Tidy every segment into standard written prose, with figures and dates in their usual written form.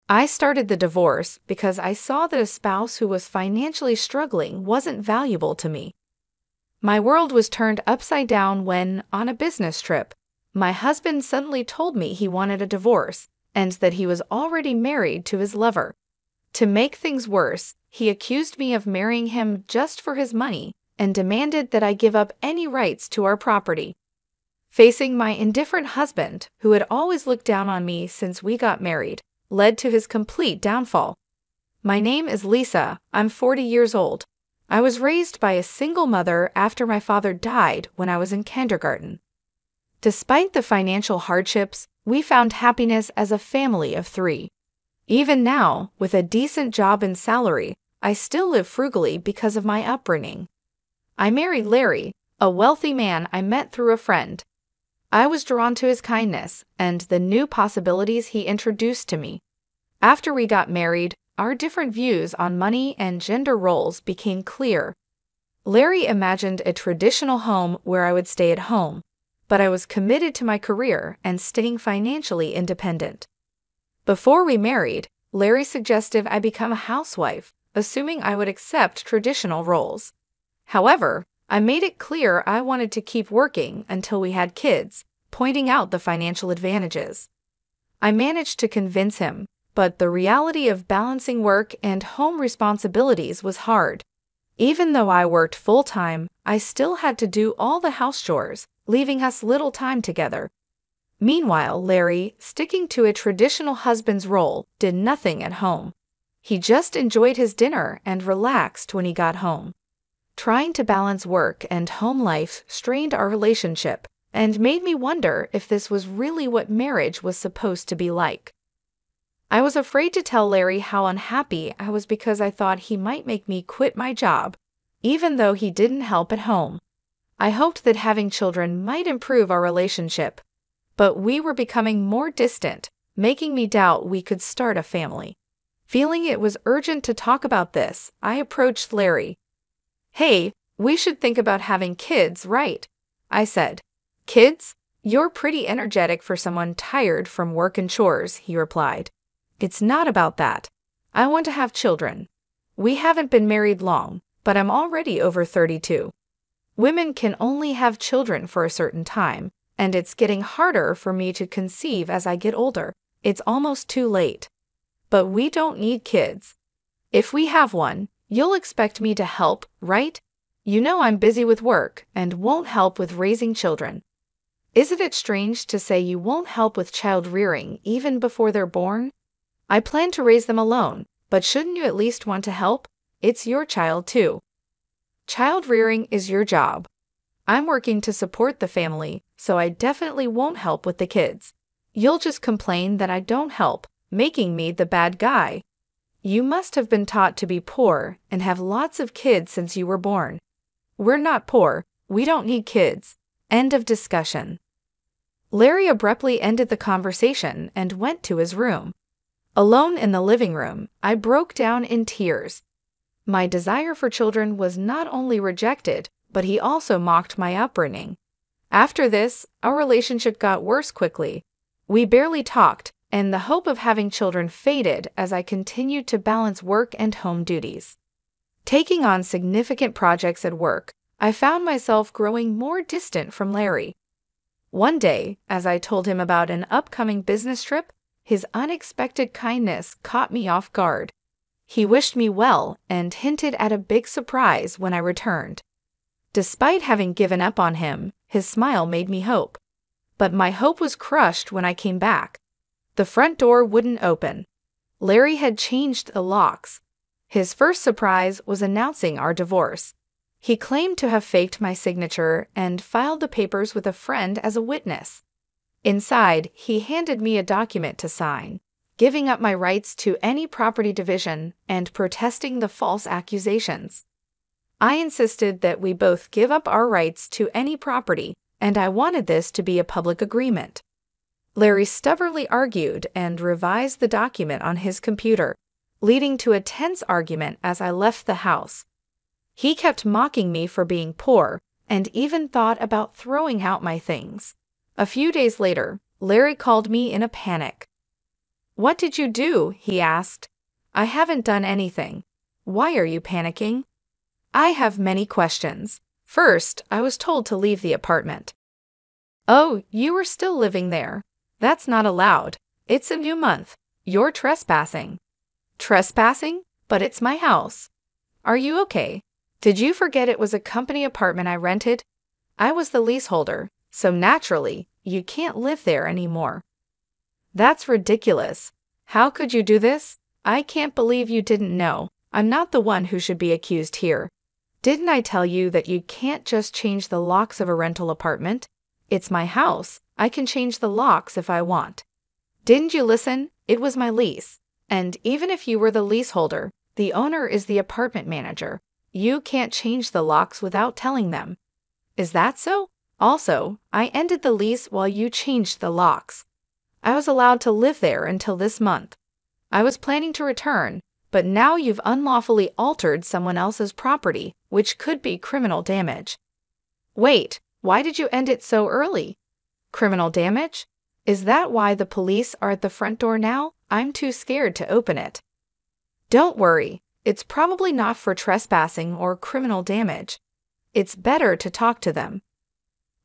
I started the divorce because I saw that a spouse who was financially struggling wasn't valuable to me. My world was turned upside down when, on a business trip, my husband suddenly told me he wanted a divorce and that he was already married to his lover. To make things worse, he accused me of marrying him just for his money and demanded that I give up any rights to our property. Facing my indifferent husband, who had always looked down on me since we got married, led to his complete downfall. My name is Lisa. I'm 40 years old. I was raised by a single mother after my father died when I was in kindergarten. Despite the financial hardships, we found happiness as a family of 3. Even now, with a decent job and salary, I still live frugally because of my upbringing. I married Larry, a wealthy man I met through a friend. I was drawn to his kindness and the new possibilities he introduced to me. After we got married, our different views on money and gender roles became clear. Larry imagined a traditional home where I would stay at home, but I was committed to my career and staying financially independent. Before we married, Larry suggested I become a housewife, assuming I would accept traditional roles. However, I made it clear I wanted to keep working until we had kids, pointing out the financial advantages. I managed to convince him, but the reality of balancing work and home responsibilities was hard. Even though I worked full-time, I still had to do all the house chores, leaving us little time together. Meanwhile, Larry, sticking to a traditional husband's role, did nothing at home. He just enjoyed his dinner and relaxed when he got home. Trying to balance work and home life strained our relationship and made me wonder if this was really what marriage was supposed to be like. I was afraid to tell Larry how unhappy I was because I thought he might make me quit my job, even though he didn't help at home. I hoped that having children might improve our relationship, but we were becoming more distant, making me doubt we could start a family. Feeling it was urgent to talk about this, I approached Larry. "Hey, we should think about having kids, right?" I said. "Kids? You're pretty energetic for someone tired from work and chores," he replied. "It's not about that. I want to have children. We haven't been married long, but I'm already over 32. Women can only have children for a certain time, and it's getting harder for me to conceive as I get older. It's almost too late. But we don't need kids. If we have one, you'll expect me to help, right? You know I'm busy with work and won't help with raising children. Isn't it strange to say you won't help with child rearing even before they're born? I plan to raise them alone, but shouldn't you at least want to help? It's your child too. Child rearing is your job. I'm working to support the family, so I definitely won't help with the kids. You'll just complain that I don't help, making me the bad guy. You must have been taught to be poor and have lots of kids since you were born. We're not poor. We don't need kids. End of discussion. Larry abruptly ended the conversation and went to his room. Alone in the living room, I broke down in tears. My desire for children was not only rejected, but he also mocked my upbringing. After this, our relationship got worse quickly. We barely talked, and the hope of having children faded as I continued to balance work and home duties. Taking on significant projects at work, I found myself growing more distant from Larry. One day, as I told him about an upcoming business trip, his unexpected kindness caught me off guard. He wished me well and hinted at a big surprise when I returned. Despite having given up on him, his smile made me hope. But my hope was crushed when I came back. The front door wouldn't open. Larry had changed the locks. His first surprise was announcing our divorce. He claimed to have faked my signature and filed the papers with a friend as a witness. Inside, he handed me a document to sign, giving up my rights to any property division and protesting the false accusations. I insisted that we both give up our rights to any property, and I wanted this to be a public agreement. Larry stubbornly argued and revised the document on his computer, leading to a tense argument as I left the house. He kept mocking me for being poor and even thought about throwing out my things. A few days later, Larry called me in a panic. What did you do? He asked. I haven't done anything. Why are you panicking? I have many questions. First, I was told to leave the apartment. Oh, you were still living there. That's not allowed. It's a new month. You're trespassing. Trespassing? But it's my house. Are you okay? Did you forget it was a company apartment I rented? I was the leaseholder, so naturally, you can't live there anymore. That's ridiculous. How could you do this? I can't believe you didn't know. I'm not the one who should be accused here. Didn't I tell you that you can't just change the locks of a rental apartment? It's my house. I can change the locks if I want. Didn't you listen? It was my lease. And even if you were the leaseholder, the owner is the apartment manager. You can't change the locks without telling them. Is that so? Also, I ended the lease while you changed the locks. I was allowed to live there until this month. I was planning to return, but now you've unlawfully altered someone else's property, which could be criminal damage. Wait, why did you end it so early? Criminal damage? Is that why the police are at the front door now? I'm too scared to open it. Don't worry, it's probably not for trespassing or criminal damage. It's better to talk to them.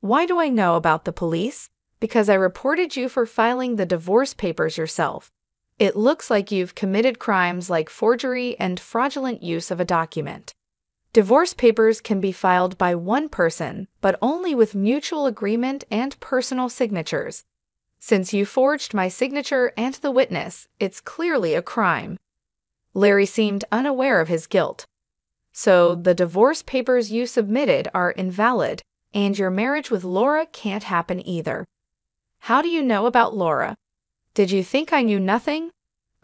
Why do I know about the police? Because I reported you for filing the divorce papers yourself. It looks like you've committed crimes like forgery and fraudulent use of a document. Divorce papers can be filed by one person, but only with mutual agreement and personal signatures. Since you forged my signature and the witness, it's clearly a crime. Larry seemed unaware of his guilt. So, the divorce papers you submitted are invalid, and your marriage with Laura can't happen either. How do you know about Laura? Did you think I knew nothing?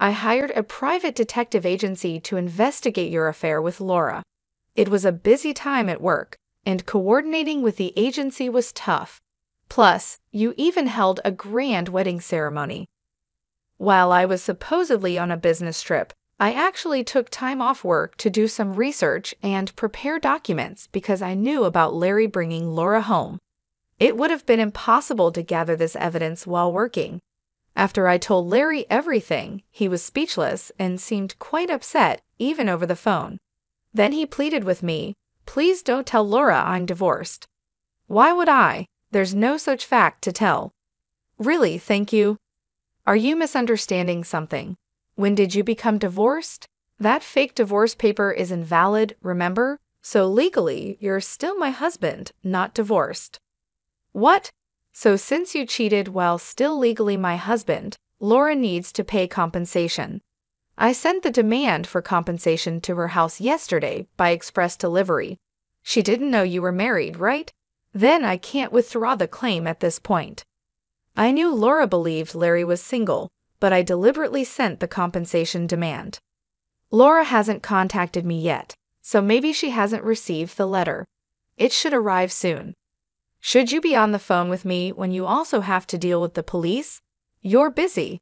I hired a private detective agency to investigate your affair with Laura. It was a busy time at work, and coordinating with the agency was tough. Plus, you even held a grand wedding ceremony. While I was supposedly on a business trip, I actually took time off work to do some research and prepare documents because I knew about Larry bringing Laura home. It would have been impossible to gather this evidence while working. After I told Larry everything, he was speechless and seemed quite upset, even over the phone. Then he pleaded with me, "Please don't tell Laura I'm divorced." Why would I? There's no such fact to tell. Really, thank you. Are you misunderstanding something? When did you become divorced? That fake divorce paper is invalid, remember? So legally, you're still my husband, not divorced. What? So since you cheated while still legally my husband, Laura needs to pay compensation. I sent the demand for compensation to her house yesterday by express delivery. She didn't know you were married, right? Then I can't withdraw the claim at this point. I knew Laura believed Larry was single, but I deliberately sent the compensation demand. Laura hasn't contacted me yet, so maybe she hasn't received the letter. It should arrive soon. Should you be on the phone with me when you also have to deal with the police? You're busy.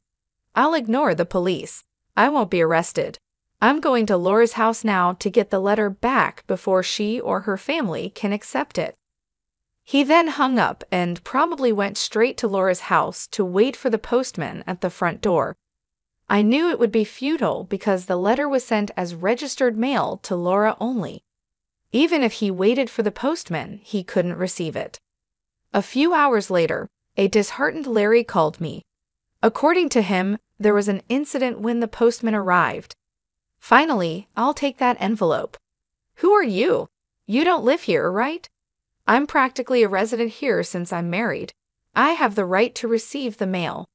I'll ignore the police. I won't be arrested. I'm going to Laura's house now to get the letter back before she or her family can accept it. He then hung up and probably went straight to Laura's house to wait for the postman at the front door. I knew it would be futile because the letter was sent as registered mail to Laura only. Even if he waited for the postman, he couldn't receive it. A few hours later, a disheartened Larry called me. According to him, there was an incident when the postman arrived. Finally, I'll take that envelope. Who are you? You don't live here, right? I'm practically a resident here since I'm married. I have the right to receive the mail.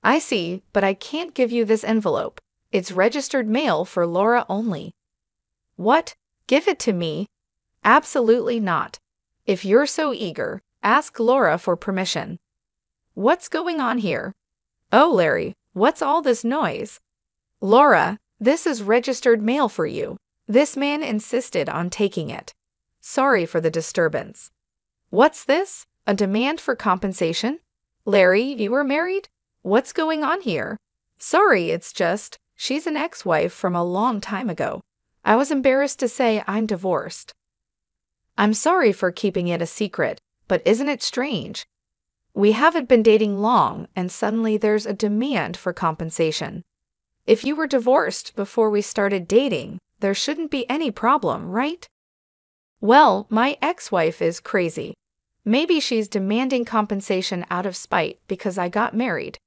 I see, but I can't give you this envelope. It's registered mail for Laura only. What? Give it to me? Absolutely not. If you're so eager, ask Laura for permission. What's going on here? Oh, Larry, what's all this noise? Laura, this is registered mail for you. This man insisted on taking it. Sorry for the disturbance. What's this? A demand for compensation? Larry, you were married? What's going on here? Sorry, it's just, she's an ex-wife from a long time ago. I was embarrassed to say I'm divorced. I'm sorry for keeping it a secret, but isn't it strange? We haven't been dating long, and suddenly there's a demand for compensation. If you were divorced before we started dating, there shouldn't be any problem, right? Well, my ex-wife is crazy. Maybe she's demanding compensation out of spite because I got married.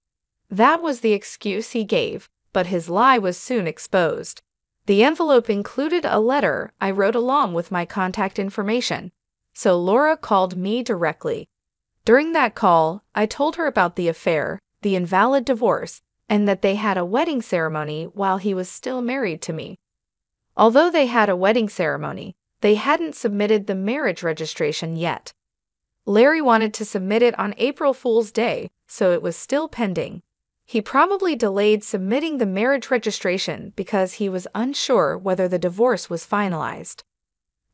That was the excuse he gave, but his lie was soon exposed. The envelope included a letter I wrote along with my contact information, so Laura called me directly. During that call, I told her about the affair, the invalid divorce, and that they had a wedding ceremony while he was still married to me. Although they had a wedding ceremony, they hadn't submitted the marriage registration yet. Larry wanted to submit it on April Fool's Day, so it was still pending. He probably delayed submitting the marriage registration because he was unsure whether the divorce was finalized.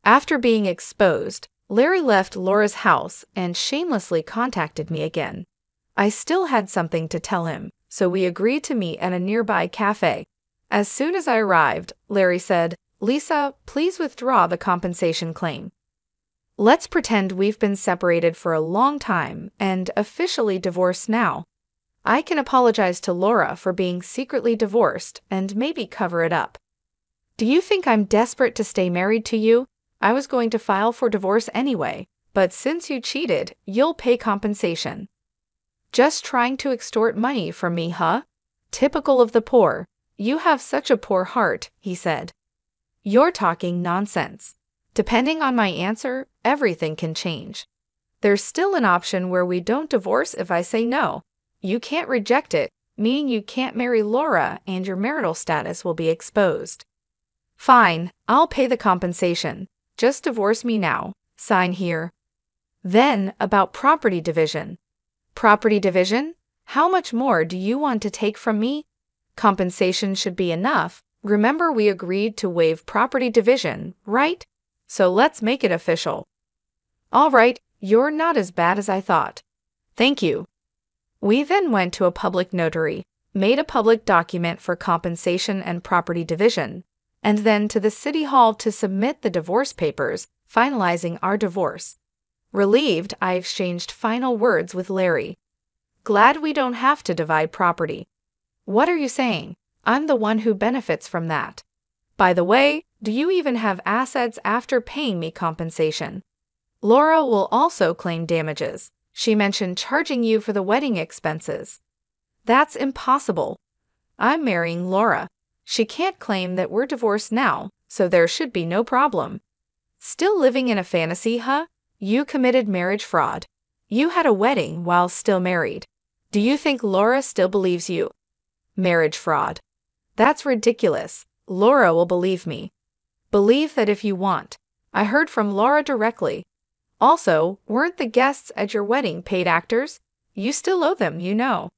After being exposed, Larry left Laura's house and shamelessly contacted me again. I still had something to tell him, so we agreed to meet at a nearby cafe. As soon as I arrived, Larry said, "Lisa, please withdraw the compensation claim. Let's pretend we've been separated for a long time and officially divorced now. I can apologize to Laura for being secretly divorced and maybe cover it up. Do you think I'm desperate to stay married to you? I was going to file for divorce anyway, but since you cheated, you'll pay compensation." "Just trying to extort money from me, huh? Typical of the poor. You have such a poor heart," he said. "You're talking nonsense. Depending on my answer, everything can change. There's still an option where we don't divorce if I say no. You can't reject it, meaning you can't marry Laura and your marital status will be exposed." "Fine, I'll pay the compensation. Just divorce me now. Sign here." Then, about property division. "Property division? How much more do you want to take from me? Compensation should be enough. Remember we agreed to waive property division, right? So let's make it official." "All right, you're not as bad as I thought. Thank you." We then went to a public notary, made a public document for compensation and property division, and then to the city hall to submit the divorce papers, finalizing our divorce. Relieved, I exchanged final words with Larry. "Glad we don't have to divide property." "What are you saying? I'm the one who benefits from that. By the way, do you even have assets after paying me compensation?" "Laura will also claim damages. She mentioned charging you for the wedding expenses." "That's impossible. I'm marrying Laura. She can't claim that we're divorced now, so there should be no problem." "Still living in a fantasy, huh? You committed marriage fraud. You had a wedding while still married. Do you think Laura still believes you?" "Marriage fraud. That's ridiculous. Laura will believe me." "Believe that if you want. I heard from Laura directly. Also, weren't the guests at your wedding paid actors? You still owe them, you know."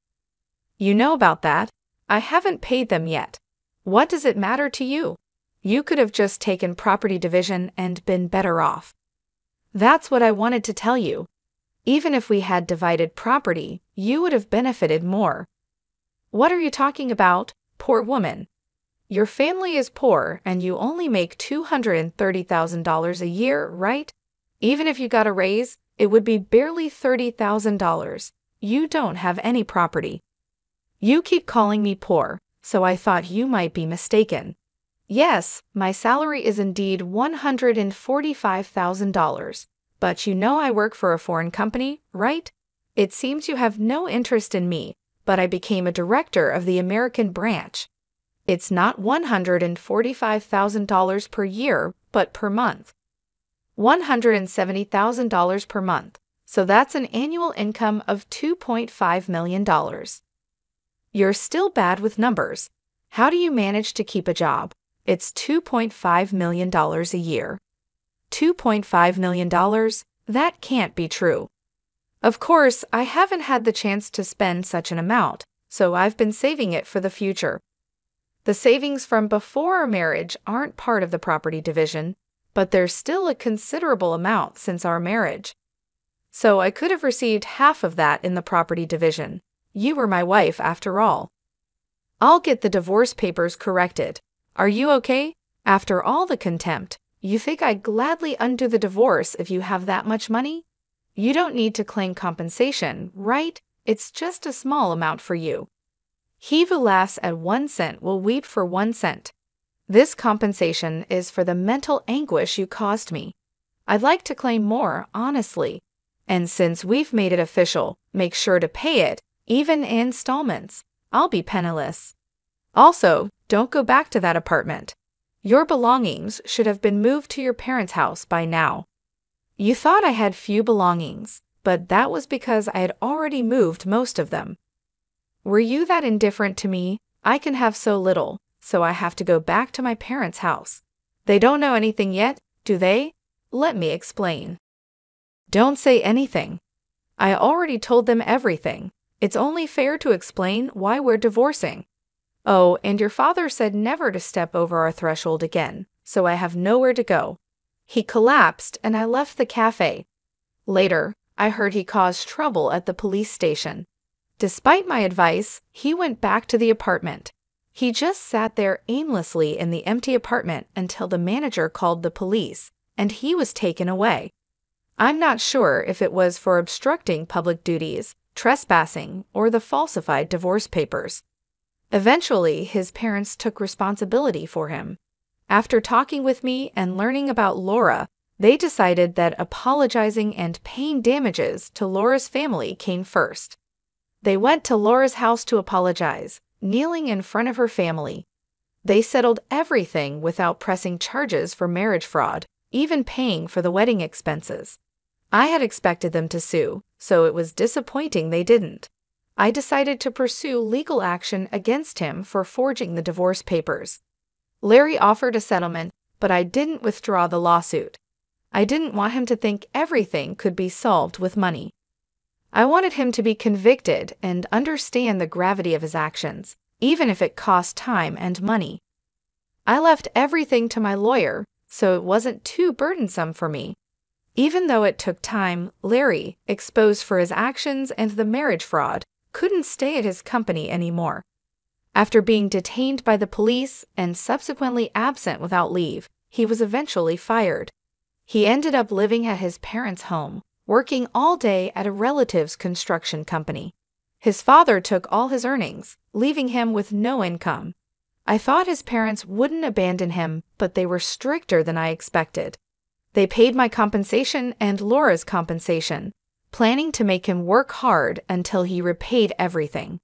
"You know about that. I haven't paid them yet. What does it matter to you? You could have just taken property division and been better off." "That's what I wanted to tell you. Even if we had divided property, you would have benefited more." "What are you talking about, poor woman? Your family is poor and you only make $230,000 a year, right? Even if you got a raise, it would be barely $30,000. You don't have any property." "You keep calling me poor, so I thought you might be mistaken. Yes, my salary is indeed $145,000, but you know I work for a foreign company, right? It seems you have no interest in me, but I became a director of the American branch. It's not $145,000 per year, but per month. $170,000 per month, so that's an annual income of $2.5 million. You're still bad with numbers. How do you manage to keep a job? It's $2.5 million a year. $2.5 million? That can't be true. Of course, I haven't had the chance to spend such an amount, so I've been saving it for the future. The savings from before our marriage aren't part of the property division, but there's still a considerable amount since our marriage. So I could have received half of that in the property division. You were my wife after all. I'll get the divorce papers corrected. Are you okay? After all the contempt, you think I'd gladly undo the divorce if you have that much money? You don't need to claim compensation, right? It's just a small amount for you. He who laughs at 1 cent will weep for 1 cent. This compensation is for the mental anguish you caused me. I'd like to claim more, honestly. And since we've made it official, make sure to pay it, even in installments. I'll be penniless. Also, don't go back to that apartment. Your belongings should have been moved to your parents' house by now. You thought I had few belongings, but that was because I had already moved most of them. Were you that indifferent to me? I can have so little, so I have to go back to my parents' house. They don't know anything yet, do they? Let me explain. Don't say anything. I already told them everything. It's only fair to explain why we're divorcing. Oh, and your father said never to step over our threshold again, so I have nowhere to go. He collapsed and I left the cafe. Later, I heard he caused trouble at the police station. Despite my advice, he went back to the apartment. He just sat there aimlessly in the empty apartment until the manager called the police, and he was taken away. I'm not sure if it was for obstructing public duties, trespassing, or the falsified divorce papers. Eventually, his parents took responsibility for him. After talking with me and learning about Laura, they decided that apologizing and paying damages to Laura's family came first. They went to Laura's house to apologize, kneeling in front of her family. They settled everything without pressing charges for marriage fraud, even paying for the wedding expenses. I had expected them to sue, so it was disappointing they didn't. I decided to pursue legal action against him for forging the divorce papers. Larry offered a settlement, but I didn't withdraw the lawsuit. I didn't want him to think everything could be solved with money. I wanted him to be convicted and understand the gravity of his actions, even if it cost time and money. I left everything to my lawyer, so it wasn't too burdensome for me. Even though it took time, Larry, exposed for his actions and the marriage fraud, couldn't stay at his company anymore. After being detained by the police and subsequently absent without leave, he was eventually fired. He ended up living at his parents' home, working all day at a relative's construction company. His father took all his earnings, leaving him with no income. I thought his parents wouldn't abandon him, but they were stricter than I expected. They paid my compensation and Laura's compensation, planning to make him work hard until he repaid everything.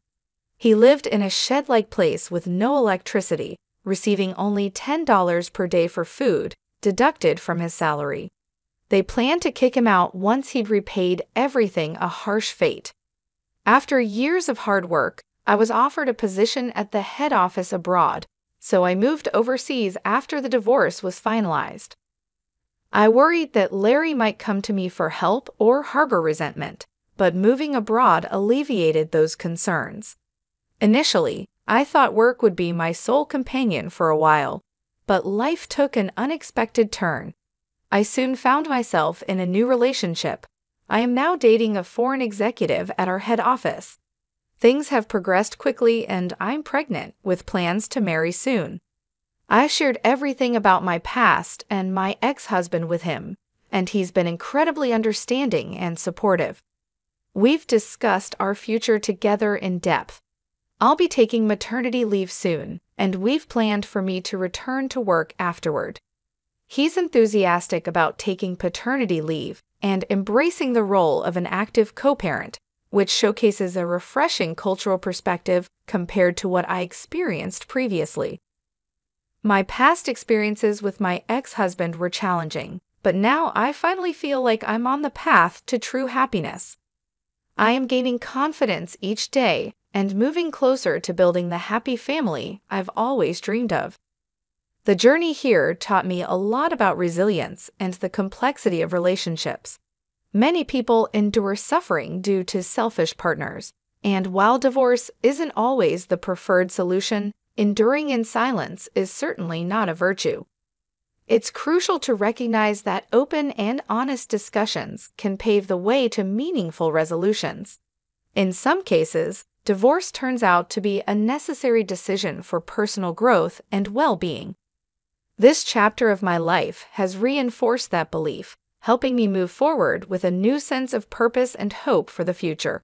He lived in a shed-like place with no electricity, receiving only $10 per day for food, deducted from his salary. They planned to kick him out once he'd repaid everything, a harsh fate. After years of hard work, I was offered a position at the head office abroad, so I moved overseas after the divorce was finalized. I worried that Larry might come to me for help or harbor resentment, but moving abroad alleviated those concerns. Initially, I thought work would be my sole companion for a while, but life took an unexpected turn. I soon found myself in a new relationship. I am now dating a foreign executive at our head office. Things have progressed quickly and I'm pregnant with plans to marry soon. I shared everything about my past and my ex-husband with him, and he's been incredibly understanding and supportive. We've discussed our future together in depth. I'll be taking maternity leave soon, and we've planned for me to return to work afterward. He's enthusiastic about taking paternity leave and embracing the role of an active co-parent, which showcases a refreshing cultural perspective compared to what I experienced previously. My past experiences with my ex-husband were challenging, but now I finally feel like I'm on the path to true happiness. I am gaining confidence each day and moving closer to building the happy family I've always dreamed of. The journey here taught me a lot about resilience and the complexity of relationships. Many people endure suffering due to selfish partners, and while divorce isn't always the preferred solution, enduring in silence is certainly not a virtue. It's crucial to recognize that open and honest discussions can pave the way to meaningful resolutions. In some cases, divorce turns out to be a necessary decision for personal growth and well-being. This chapter of my life has reinforced that belief, helping me move forward with a new sense of purpose and hope for the future.